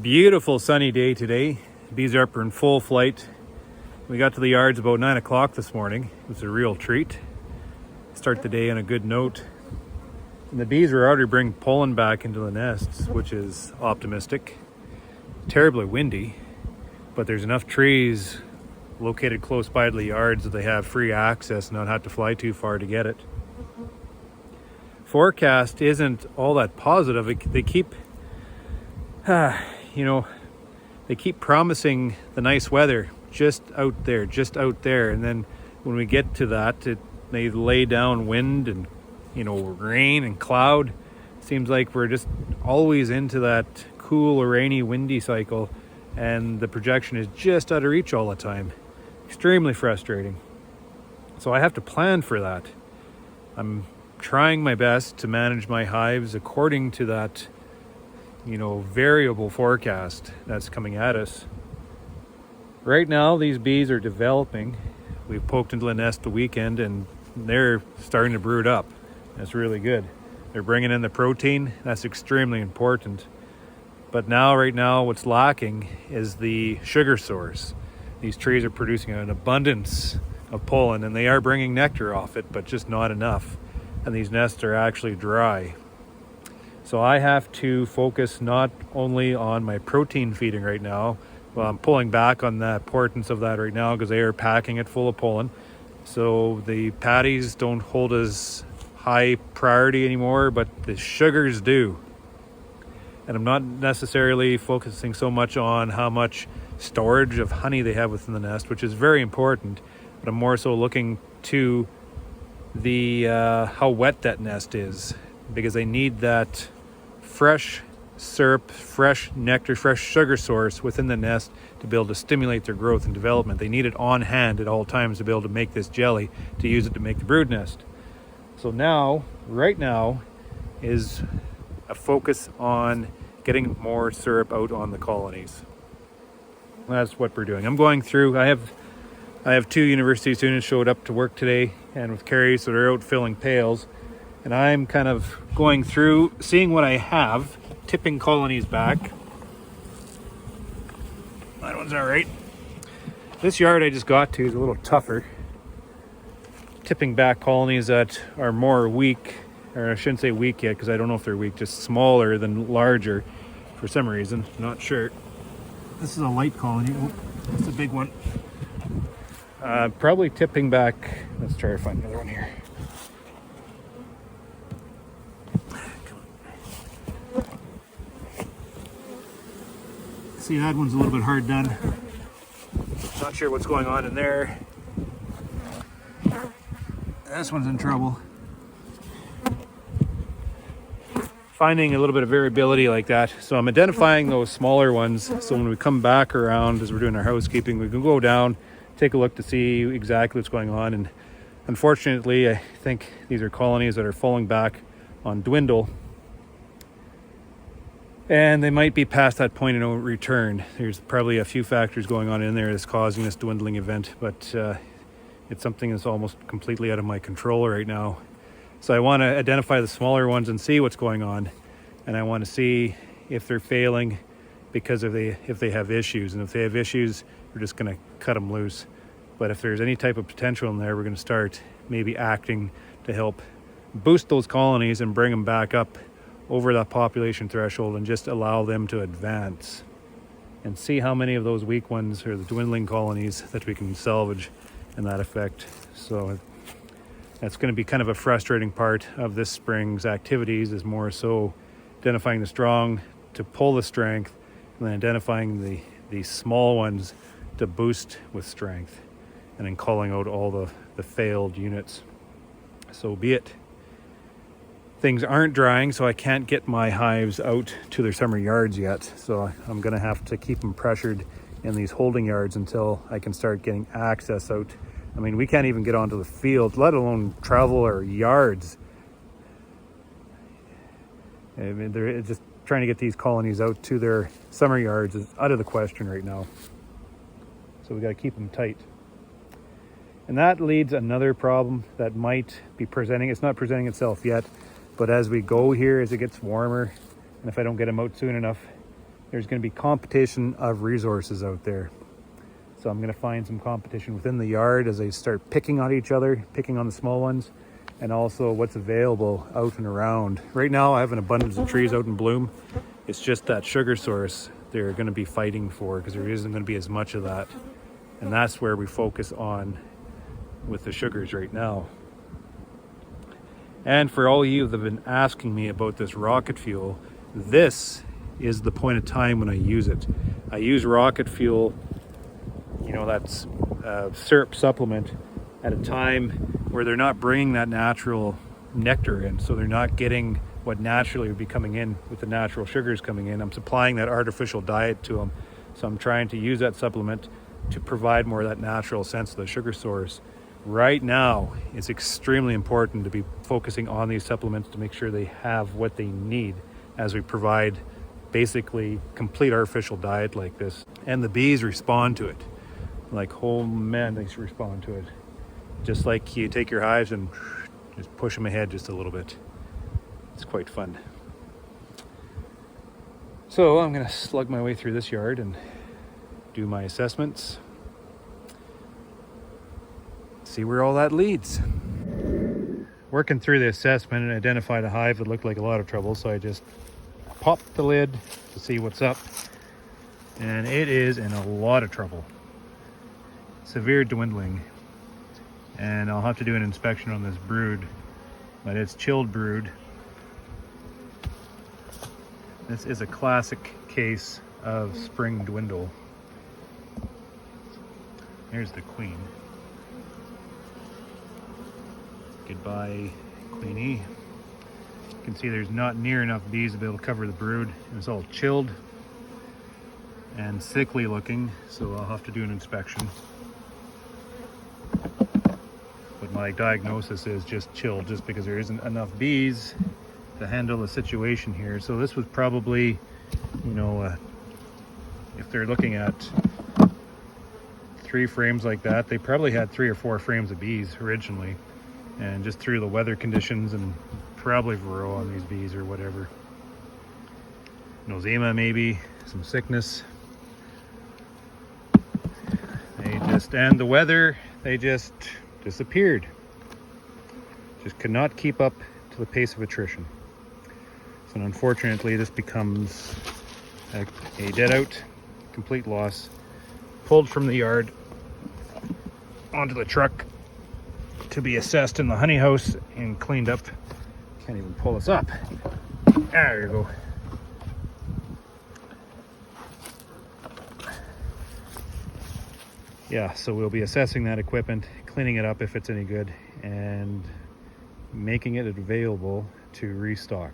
Beautiful sunny day today. Bees are up in full flight. We got to the yards about 9 o'clock this morning. It was a real treat. Start the day on a good note. And the bees were already bringing pollen back into the nests, which is optimistic. Terribly windy, but there's enough trees located close by to the yards that they have free access and not have to fly too far to get it. Forecast isn't all that positive. They keep they keep promising the nice weather just out there, and then when we get to that, they lay down wind and rain and cloud. Seems like we're just always into that cool, rainy, windy cycle, and the projection is just out of reach all the time. Extremely frustrating. So I have to plan for that. I'm trying my best to manage my hives according to that variable forecast that's coming at us. Right now, these bees are developing. We've poked into the nest the weekend and they're starting to brood up. That's really good. They're bringing in the protein. That's extremely important. But right now, what's lacking is the sugar source. These trees are producing an abundance of pollen and they are bringing nectar off it, but just not enough. And these nests are actually dry. So I have to focus not only on my protein feeding right now. Well, I'm pulling back on the importance of that right now because they are packing it full of pollen. So the patties don't hold as high priority anymore, but the sugars do. And I'm not necessarily focusing so much on how much storage of honey they have within the nest, which is very important, but I'm more so looking to the how wet that nest is, because they need that fresh syrup, fresh nectar, fresh sugar source within the nest to be able to stimulate their growth and development. They need it on hand at all times to be able to make this jelly, to use it to make the brood nest. So right now is a focus on getting more syrup out on the colonies. That's what we're doing. I'm going through, I have 2 university students showed up to work today and with carries, so they're out filling pails. And I'm kind of going through, seeing what I have, tipping colonies back. That one's all right. This yard I just got to is a little tougher. Tipping back colonies that are more weak, or I shouldn't say weak yet because I don't know if they're weak, just smaller than larger for some reason, not sure. This is a light colony. Oh, it's a big one. Probably tipping back. Let's try to find another one here. See, that one's a little bit hard done. Not sure what's going on in there. This one's in trouble. Finding a little bit of variability like that. So I'm identifying those smaller ones. So when we come back around, as we're doing our housekeeping, we can go down, take a look to see exactly what's going on. And unfortunately, I think these are colonies that are falling back on dwindle. And they might be past that point of no return. There's probably a few factors going on in there that's causing this dwindling event, but it's something that's almost completely out of my control right now. So I want to identify the smaller ones and see what's going on. And I want to see if they're failing because if they have issues. And if they have issues, we're just going to cut them loose. But if there's any type of potential in there, we're going to start maybe acting to help boost those colonies and bring them back up over that population threshold and just allow them to advance and see how many of those weak ones or the dwindling colonies that we can salvage in that effect. So that's going to be kind of a frustrating part of this spring's activities, is more so identifying the strong to pull the strength and then identifying the small ones to boost with strength, and then calling out all the failed units. So be it. Things aren't drying, so I can't get my hives out to their summer yards yet. So I'm going to have to keep them pressured in these holding yards until I can start getting access out. I mean, we can't even get onto the field, let alone travel our yards. I mean, they're just trying to get these colonies out to their summer yards is out of the question right now. So we got to keep them tight. And that leads another problem that might be presenting. It's not presenting itself yet, but as we go here, as it gets warmer, and if I don't get them out soon enough, there's going to be competition of resources out there. So I'm going to find some competition within the yard as they start picking on each other, picking on the small ones, and also what's available out and around. Right now I have an abundance of trees out in bloom. It's just that sugar source they're going to be fighting for, because there isn't going to be as much of that. And that's where we focus on with the sugars right now. And for all of you that have been asking me about this rocket fuel, this is the point of time when I use it. I use rocket fuel, that's syrup supplement, at a time where they're not bringing that natural nectar in, so they're not getting what naturally would be coming in with the natural sugars coming in. I'm supplying that artificial diet to them, so I'm trying to use that supplement to provide more of that natural sense of the sugar source. Right now, it's extremely important to be focusing on these supplements to make sure they have what they need as we provide basically complete artificial diet like this. And the bees respond to it. Like, oh man, they respond to it. Just like you take your hives and just push them ahead just a little bit. It's quite fun. So I'm gonna slug my way through this yard and do my assessments. See where all that leads. Working through the assessment and identified a hive that looked like a lot of trouble, so I just popped the lid to see what's up, and it is in a lot of trouble. Severe dwindling, and I'll have to do an inspection on this brood, but it's chilled brood. This is a classic case of spring dwindle. There's the queen. Goodbye, Queenie. You can see there's not near enough bees to be able to cover the brood. It's all chilled and sickly looking, so I'll have to do an inspection. But my diagnosis is just chilled, just because there isn't enough bees to handle the situation here. So this was probably, if they're looking at 3 frames like that, they probably had 3 or 4 frames of bees originally. And just through the weather conditions and probably varroa on these bees or whatever. Nosema maybe, some sickness. And the weather, they just disappeared. Just could not keep up to the pace of attrition. So unfortunately this becomes a dead out, complete loss. Pulled from the yard onto the truck to be assessed in the honey house and cleaned up. Can't even pull this up. There you go. Yeah, so we'll be assessing that equipment, cleaning it up if it's any good, and making it available to restock.